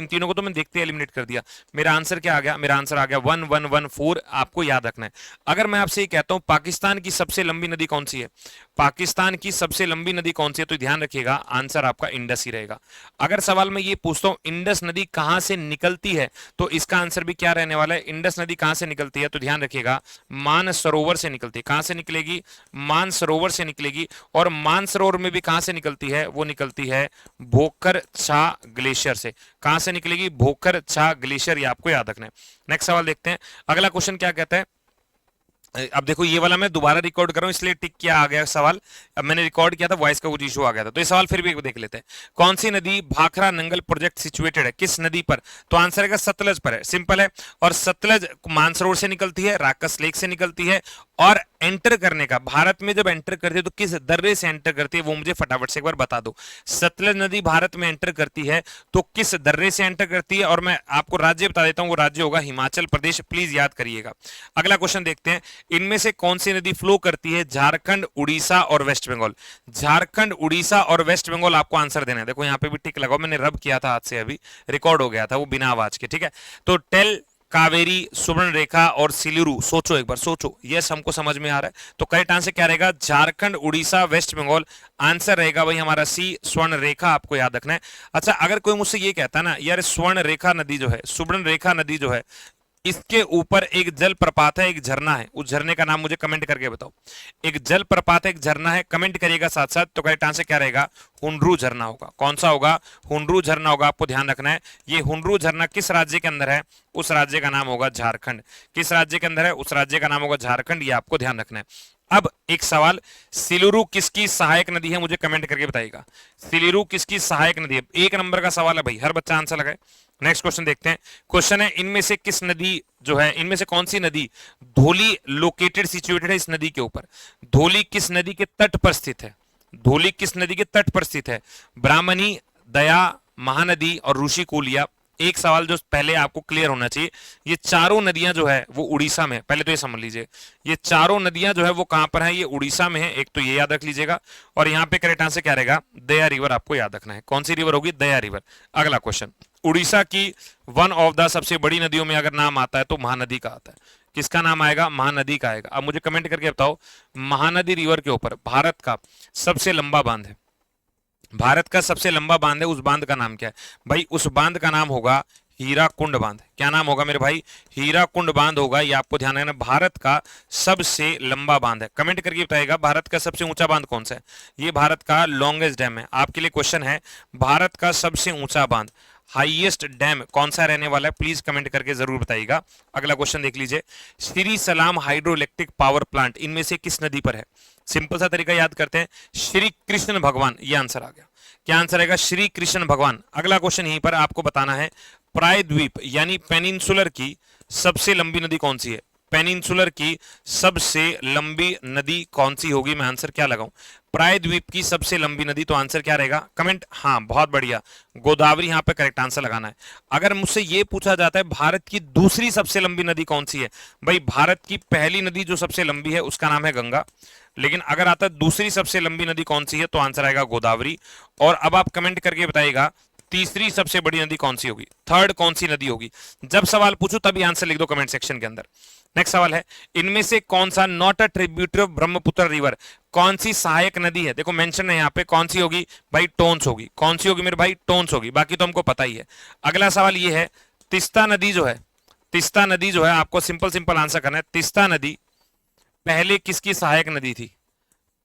इन तीनों को तो मैं देखते एलिमिनेट कर दिया। मेरा आंसर क्या आ गया? मेरा आंसर आ गया 1114। आपको याद रखना है। अगर मैं आपसे ये कहता हूं पाकिस्तान की सबसे लंबी नदी कौन सी है, पाकिस्तान की सबसे लंबी नदी कौन सी है, तो ध्यान रखिएगा आंसर आपका इंडस ही रहेगा। अगर सवाल में ये पूछता हूं इंडस नदी कहां से निकलती है, तो इसका आंसर भी क्या रहने वाला है? इंडस नदी कहां से निकलती है, तो ध्यान रखिएगा मानसरोवर से निकलती है। कहां से निकलेगी? मानसरोवर से निकलेगी। और मानसरोवर में भी कहां से निकलती है? वो निकलती है भोकर छा ग्लेशियर से। कहां से निकलेगी? भोकर छा ग्लेशियर, ये आपको याद रखना है। नेक्स्ट सवाल देखते हैं। अगला क्वेश्चन क्या कहता है? अब देखो ये वाला मैं दोबारा रिकॉर्ड कर रहा हूं इसलिए टिक किया आ गया सवाल। अब मैंने रिकॉर्ड किया था, वॉइस का कुछ इशू आ गया था, तो ये सवाल फिर भी एक बार देख लेते हैं। कौन सी नदी भाखड़ा नंगल प्रोजेक्ट सिचुएटेड है? किस नदी पर? तो आंसर है सतलज पर है। सिंपल है। और सतलज मानसरोवर से निकलती है, राकस लेक से निकलती है। और एंटर करने का, भारत में जब एंटर करती है तो किस दर्रे से एंटर करती है, वो मुझे फटाफट से एक बार बता दो। सतलज नदी भारत में एंटर करती है तो किस दर्रे से एंटर करती है? और मैं आपको राज्य बता देता हूं, वो राज्य होगा हिमाचल प्रदेश। प्लीज याद करिएगा। अगला क्वेश्चन देखते हैं। इनमें से कौन सी नदी फ्लो करती है झारखंड, उड़ीसा और वेस्ट बंगाल? झारखंड, उड़ीसा और वेस्ट बंगाल आपको आंसर देना है। देखो यहां पे भी टिक लगाओ, मैंने रब किया था हाथ से, अभी रिकॉर्ड हो गया था वो बिना आवाज के, ठीक है। तो टेल, कावेरी, सुवर्ण रेखा और सिलिरू, सोचो एक बार, सोचो। यस, हमको समझ में आ रहा है। तो करेक्ट आंसर क्या रहेगा? झारखंड, उड़ीसा, वेस्ट बंगाल। आंसर रहेगा भाई हमारा सी, स्वर्ण रेखा, आपको याद रखना है। अच्छा, अगर कोई मुझसे ये कहता ना यार स्वर्ण रेखा नदी जो है, सुवर्ण रेखा नदी जो है, इसके ऊपर एक जल प्रपात है, एक झरना है, उस झरने का नाम मुझे कमेंट करके बताओ। एक जल प्रपात है, एक झरना है, कमेंट करिएगा साथ साथ। तो करेक्ट आंसर क्या रहेगा? हुंडरू झरना होगा। कौन सा होगा? हुंडरू झरना होगा, आपको ध्यान रखना है। ये हुंडरू झरना किस राज्य के अंदर है? उस राज्य का नाम होगा झारखंड। किस राज्य के अंदर है? उस राज्य का नाम होगा झारखंड, ये आपको ध्यान रखना है। अब एक सवाल, सिलिरू किसकी सहायक नदी है? मुझे कमेंट करके बताइएगा, सिलिरू किसकी सहायक नदी है? एक नंबर का सवाल है भाई, हर बच्चा आंसर लगाए। नेक्स्ट क्वेश्चन देखते हैं। क्वेश्चन है इनमें से किस नदी जो है, इनमें से कौन सी नदी धोली लोकेटेड सिचुएटेड है इस नदी के ऊपर? धोली किस नदी के तट पर स्थित है? धोली किस नदी के तट पर स्थित है? ब्राह्मणी, दया, महानदी और ऋषिकुलिया। एक सवाल जो पहले आपको क्लियर होना चाहिए, ये चारों नदियां जो है वो उड़ीसा में है। पहले तो ये समझ लीजिए, ये चारों नदियां जो है वो कहां पर है? ये उड़ीसा में है। एक तो ये याद रख लीजिएगा। और यहां पे करेक्ट आंसर क्या रहेगा? दया रिवर, आपको याद रखना है। कौन सी रिवर होगी? दया रिवर। अगला क्वेश्चन, उड़ीसा की वन ऑफ द सबसे बड़ी नदियों में अगर नाम आता है तो महानदी का आता है। किसका नाम आएगा? महानदी का आएगा। अब मुझे कमेंट करके बताओ, महानदी रिवर के ऊपर भारत का सबसे लंबा बांध है, भारत का सबसे लंबा बांध है, उस बांध का नाम क्या है भाई? उस बांध का नाम होगा हीराकुंड बांध। क्या नाम होगा मेरे भाई? हीराकुंड बांध होगा, ये आपको ध्यान रखना। भारत का सबसे लंबा बांध है। कमेंट करके बताइएगा भारत का सबसे ऊंचा बांध कौन सा है? ये भारत का लॉन्गेस्ट डैम है। आपके लिए क्वेश्चन है, भारत का सबसे ऊंचा बांध, हाईएस्ट डैम कौन सा रहने वाला है? प्लीज कमेंट करके जरूर बताइएगा। अगला क्वेश्चन देख लीजिए, श्री सलाम हाइड्रो इलेक्ट्रिक पावर प्लांट इनमें से किस नदी पर है? सिंपल सा तरीका याद करते हैं, श्री कृष्ण भगवान, ये आंसर आ गया। क्या आंसर आएगा? श्री कृष्ण भगवान। अगला क्वेश्चन यहीं पर आपको बताना है, प्रायद्वीप यानी पेनिनसुलर की सबसे लंबी नदी कौन सी है? पेनिनसुलर की सबसे लंबी नदी कौन सी होगी? मैं आंसर क्या लगाऊं? प्रायद्वीप की सबसे लंबी नदी, तो आंसर क्या रहेगा? कमेंट, हाँ बहुत बढ़िया, गोदावरी यहां पे करेक्ट आंसर लगाना है। अगर मुझसे ये पूछा जाता है भारत की दूसरी सबसे लंबी नदी कौन सी है, भाई भारत की पहली नदी जो सबसे लंबी है उसका नाम है गंगा, लेकिन अगर आता है दूसरी सबसे लंबी नदी कौन सी है, तो आंसर आएगा गोदावरी। और अब आप कमेंट करके बताइएगा तीसरी सबसे बड़ी नदी कौन सी होगी, थर्ड कौन सी नदी होगी? जब सवाल पूछूं तभी आंसर लिख दो कमेंट सेक्शन के अंदर। नेक्स्ट सवाल है, इनमें से कौन सा not a tributary of Brahmaputra river, कौन सी सहायक नदी है? देखो मेंशन है यहाँ पे, कौन सी होगी भाई? टोन्स होगी। कौन सी होगी मेरे भाई? टोन्स होगी, बाकी तो हमको पता ही है। अगला सवाल ये है, तिस्ता नदी जो है, तिस्ता नदी जो है, आपको सिंपल सिंपल आंसर करना है, तिस्ता नदी पहले किसकी सहायक नदी थी?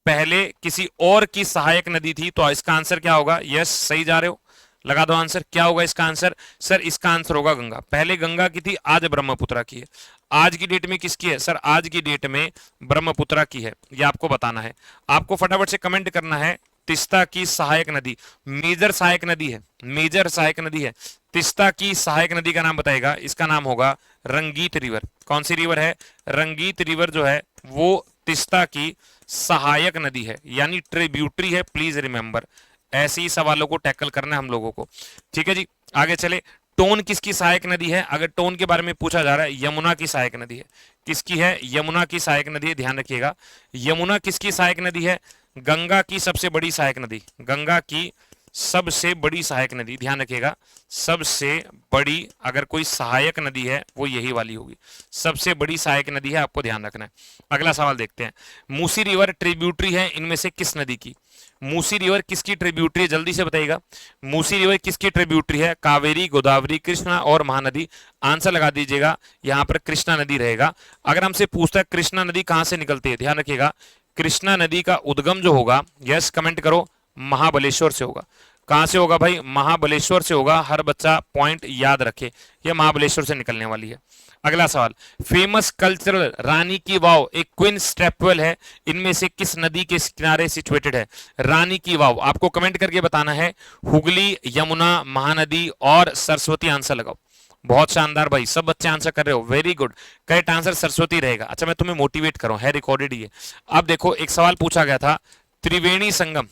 पहले किसी और की सहायक नदी थी, तो इसका आंसर क्या होगा? यस, सही जा रहे हो, लगा दो आंसर। क्या होगा इसका आंसर? सर इसका आंसर होगा गंगा। पहले गंगा की थी, आज ब्रह्मपुत्रा की है। आज की डेट में किसकी है? सर आज की डेट में ब्रह्मपुत्रा की है, ये आपको बताना है। आपको फटाफट से कमेंट करना है, तिस्ता की सहायक नदी, मेजर सहायक नदी है, मेजर सहायक नदी है। तिस्ता की सहायक नदी का नाम बताएगा, इसका नाम होगा रंगीत रिवर। कौन सी रिवर है? रंगीत रिवर जो है वो तिस्ता की सहायक नदी है, यानी ट्रिब्यूटरी है। प्लीज रिमेंबर, ऐसे ही सवालों को टैकल करना है हम लोगों को, ठीक है जी। आगे चले, टोन किसकी सहायक नदी है? अगर टोन के बारे में पूछा जा रहा है, यमुना की सहायक नदी है। किसकी है? यमुना की सहायक नदी है, ध्यान रखिएगा। यमुना किसकी सहायक नदी है? गंगा की सबसे बड़ी सहायक नदी, गंगा की सबसे बड़ी सहायक नदी, ध्यान रखिएगा, सबसे बड़ी अगर कोई सहायक नदी है वो यही वाली होगी, सबसे बड़ी सहायक नदी है, आपको ध्यान रखना है। अगला सवाल देखते हैं, मूसी रिवर ट्रिब्यूटरी है इनमें से किस नदी की? मूसी रिवर किसकी ट्रिब्यूटरी है, जल्दी से बताइएगा। मूसी रिवर किसकी ट्रिब्यूटरी है? कावेरी, गोदावरी, कृष्णा और महानदी। आंसर लगा दीजिएगा, यहां पर कृष्णा नदी रहेगा। अगर हमसे पूछता है कृष्णा नदी कहां से निकलती है, ध्यान रखिएगा, कृष्णा नदी का उद्गम जो होगा, यस कमेंट करो, महाबलेश्वर से होगा। कहां से होगा भाई? महाबलेश्वर से होगा। हर बच्चा पॉइंट याद रखे, यह महाबलेश्वर से निकलने वाली है। अगला सवाल, फेमस कल्चरल रानी की वाव एक क्वीन स्टेपवेल है, इनमें से किस नदी के किनारे सिचुएटेड है? रानी की वाव आपको कमेंट करके बताना है, हुगली, यमुना, महानदी और सरस्वती। आंसर लगाओ। बहुत शानदार भाई, सब बच्चे आंसर कर रहे हो, very good. Correct answer Saraswati रहेगा। अच्छा मैं तुम्हें मोटिवेट करूं, है रिकॉर्डेड ये। अब देखो एक सवाल पूछा गया था, त्रिवेणी संगम,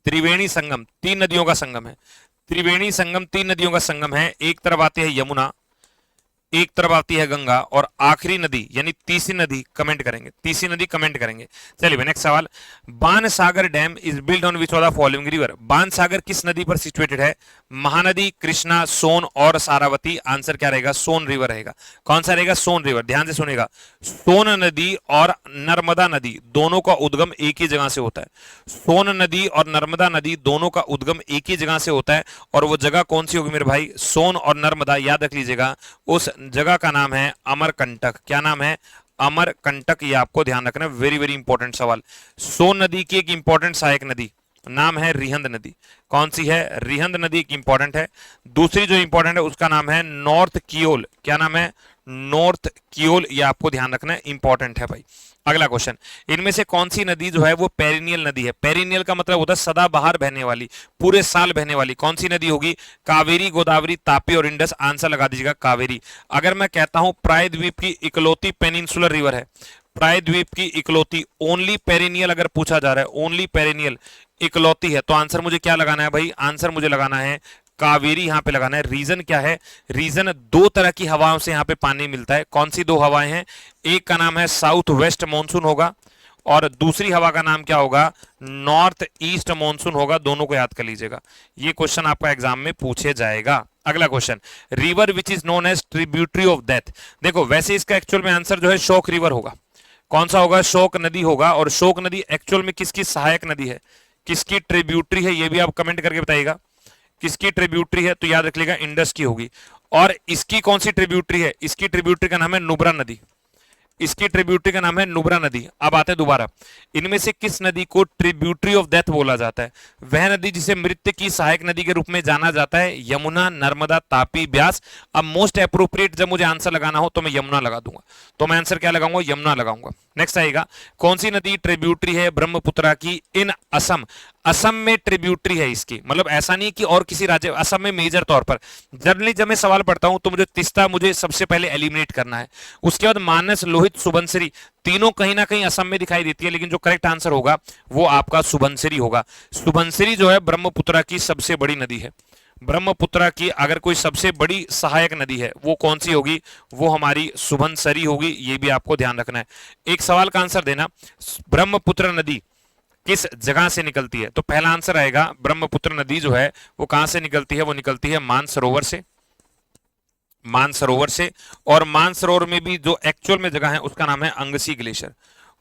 त्रिवेणी संगम तीन नदियों का संगम है, त्रिवेणी संगम तीन नदियों का संगम है। एक तरफ आती है यमुना, एक तरफ आती है गंगा और आखिरी नदी यानी तीसरी नदी कमेंट करेंगे, तीसरी नदी कमेंट करेंगे। चलिए नेक्स्ट सवाल, Bansagar dam is build on which of the following river? Bansagar किस नदी पर सिचुएटेड है? महानदी, कृष्णा, सोन और सारावती। आंसर क्या रहेगा? सोन रिवर रहेगा। कौन सा रहेगा? सोन रिवर। ध्यान से सुनेगा, सोन नदी और नर्मदा नदी दोनों का उद्गम एक ही जगह से होता है। सोन नदी और नर्मदा नदी दोनों का उद्गम एक ही जगह से होता है, और वो जगह कौन सी होगी मेरे भाई? सोन और नर्मदा, याद रख लीजिएगा। उस जगह का नाम है अमरकंटक। क्या नाम है? अमरकंटक। ये आपको ध्यान रखना, वेरी वेरी इंपॉर्टेंट सवाल। सोन नदी की एक इंपॉर्टेंट सहायक नदी नाम है रिहंद नदी। कौन सी है? रिहंद नदी एक इंपॉर्टेंट है। दूसरी जो इंपॉर्टेंट है उसका नाम है नॉर्थ कियोल। क्या नाम है? नॉर्थ कियोल। ये आपको ध्यान रखना है, इंपॉर्टेंट है भाई। अगला क्वेश्चन, इनमें से कौन सी नदी जो है वो पेरिनियल नदी है? पेरिनियल का मतलब होता है सदाबहार बहने वाली, पूरे साल बहने वाली। कौन सी नदी होगी? कावेरी, गोदावरी, तापी और इंडस। आंसर लगा दीजिएगा कावेरी। अगर मैं कहता हूं प्रायद्वीप की इकलौती पेनिनसुलर रिवर है, प्रायद्वीप की इकलौती, ओनली पेरिनियल अगर पूछा जा रहा है, ओनली पेरिनियल इकलौती है, तो आंसर मुझे क्या लगाना है भाई? आंसर मुझे लगाना है कावेरी, यहां पे लगाना है। रीजन क्या है? रीजन दो तरह की हवाओं से यहां पे पानी मिलता है। कौन सी दो हवाएं हैं? एक का नाम है साउथ वेस्ट मानसून होगा, और दूसरी हवा का नाम क्या होगा? नॉर्थ ईस्ट मानसून होगा। दोनों को याद कर लीजिएगा, ये क्वेश्चन आपका एग्जाम में पूछे जाएगा। अगला question, river which is known as tributary of death. देखो वैसे इसका एक्चुअल में आंसर जो है शोक रिवर होगा। कौन सा होगा? शोक नदी होगा। और शोक नदी एक्चुअल में किसकी सहायक नदी है, किसकी ट्रिब्यूटरी है, ये भी आप कमेंट करके बताइएगा। किसकी ट्रिब्यूटरी है? तो याद रख लेगा इंडस की होगी। और इसकी कौन सी ट्रिब्यूटरी है? इसकी ट्रिब्यूटरी का नाम है नुब्रा नदी। इसकी ट्रिब्यूटरी का नाम है नुब्रा नदी। अब आते हैं दोबारा, इनमें से किस नदी को ट्रिब्यूटरी ऑफ डेथ बोला जाता है? वह नदी जिसे मृत्यु की सहायक नदी के रूप में जाना जाता है, यमुना, नर्मदा, तापी, ब्यास। अब मोस्ट अप्रोप्रिएट जब मुझे आंसर लगाना हो तो मैं यमुना लगा दूंगा, तो मैं आंसर क्या लगाऊंगा? यमुना लगाऊंगा। नेक्स्ट आएगा, कौन सी नदी ट्रिब्यूटरी है ब्रह्मपुत्रा की इन असम? असम में ट्रिब्यूटरी है इसकी, मतलब ऐसा नहीं कि और किसी राज्य, असम में मेजर तौर पर। जनरली जब मैं सवाल पढ़ता हूं तो मुझे तिस्ता मुझे सबसे पहले एलिमिनेट करना है, उसके बाद मानस, लोहित, सुबनसिरी, तीनों कहीं ना कहीं असम में दिखाई देती है, लेकिन जो करेक्ट आंसर होगा वो आपका सुबनसिरी होगा। सुबनसिरी जो है ब्रह्मपुत्रा की सबसे बड़ी नदी है। ब्रह्मपुत्रा की अगर कोई सबसे बड़ी सहायक नदी है वो कौन सी होगी? वो हमारी सुबनसिरी होगी। ये भी आपको ध्यान रखना है। एक सवाल का आंसर देना, ब्रह्मपुत्र नदी किस जगह से निकलती है? तो पहला आंसर आएगा ब्रह्मपुत्र नदी जो है वो कहां से निकलती है? वो निकलती है मानसरोवर से, मानसरोवर से। और मानसरोवर में भी जो एक्चुअल में जगह है उसका नाम है अंगसी ग्लेशियर।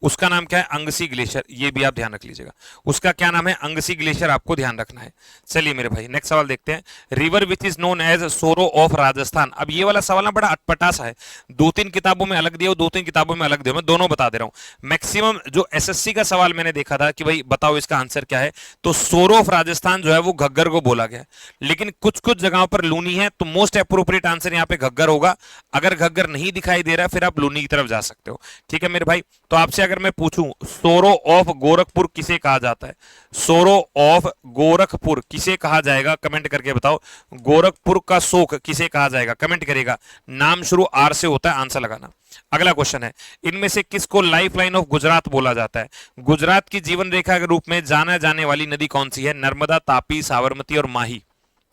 उसका नाम क्या है? अंगसी ग्लेशियर। ये भी आप ध्यान रख लीजिएगा, उसका क्या नाम है? अंगसी ग्लेशियर, आपको ध्यान रखना है। चलिए मेरे भाई नेक्स्ट सवाल देखते हैं, river which is known as sorrow of Rajasthan. अब ये वाला सवाल ना बड़ा अटपटा सा है, दो तीन किताबों में अलग दिया, दो तीन किताबों में अलग दिया, मैं दोनों बता दे रहा हूं। मैक्सिमम जो एसएससी का सवाल मैंने देखा था कि भाई बताओ इसका आंसर क्या है, तो सोरो ऑफ राजस्थान जो है वो घग्गर को बोला गया, लेकिन कुछ कुछ जगहों पर लूनी है, तो मोस्ट अप्रोप्रिएट आंसर यहाँ पे घग्गर होगा। अगर घग्गर नहीं दिखाई दे रहा फिर आप लूनी की तरफ जा सकते हो। ठीक है मेरे भाई, तो आपसे अगर मैं पूछूं सोरो ऑफ गोरखपुर किसे कहा जाता है? सोरो ऑफ गोरखपुर किसे कहा जाएगा? कमेंट करके बताओ। गोरखपुर का शोक किसे कहा जाएगा? कमेंट करेगा। नाम शुरू आर से होता है, आंसर लगाना। अगला क्वेश्चन है, इनमें से किसको लाइफ लाइन ऑफ गुजरात बोला जाता है? गुजरात की जीवन रेखा के रूप में जाना जाने वाली नदी कौन सी है? नर्मदा, तापी, साबरमती और माही।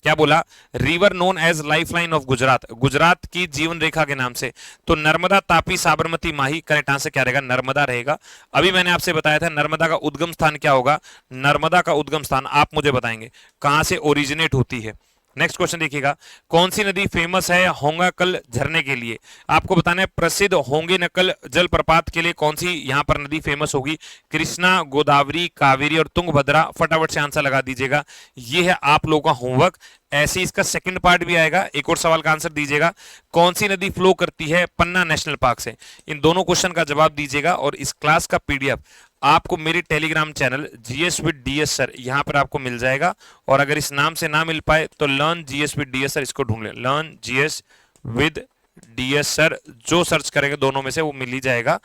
क्या बोला? River known as lifeline of Gujarat, Gujarat की जीवन रेखा के नाम से। तो नर्मदा, तापी, साबरमती, माही, करेक्ट आंसर क्या रहेगा? नर्मदा रहेगा। अभी मैंने आपसे बताया था नर्मदा का उद्गम स्थान क्या होगा? नर्मदा का उद्गम स्थान आप मुझे बताएंगे कहां से ओरिजिनेट होती है। नेक्स्ट क्वेश्चन देखिएगा, कौन सी नदी फेमस है होंगाकल झरने के लिए? आपको बताना है प्रसिद्ध होंगेनकल जलप्रपात के लिए कौन सी यहां पर नदी फेमस होगी? कृष्णा, गोदावरी, कावेरी और तुंगभद्रा। फटाफट से आंसर लगा दीजिएगा, ये है आप लोगों का होमवर्क। ऐसे इसका सेकंड पार्ट भी आएगा, एक और सवाल का आंसर दीजिएगा, कौन सी नदी फ्लो करती है पन्ना नेशनल पार्क से? इन दोनों क्वेश्चन का जवाब दीजिएगा और इस क्लास का पीडीएफ आपको मेरे Telegram channel GS with DS sir यहां पर आपको मिल जाएगा। और अगर इस नाम से ना मिल पाए तो learn GS with DS sir इसको ढूंढ लें, learn GS with DS sir, जो सर्च करेंगे दोनों में से वो मिल ही जाएगा।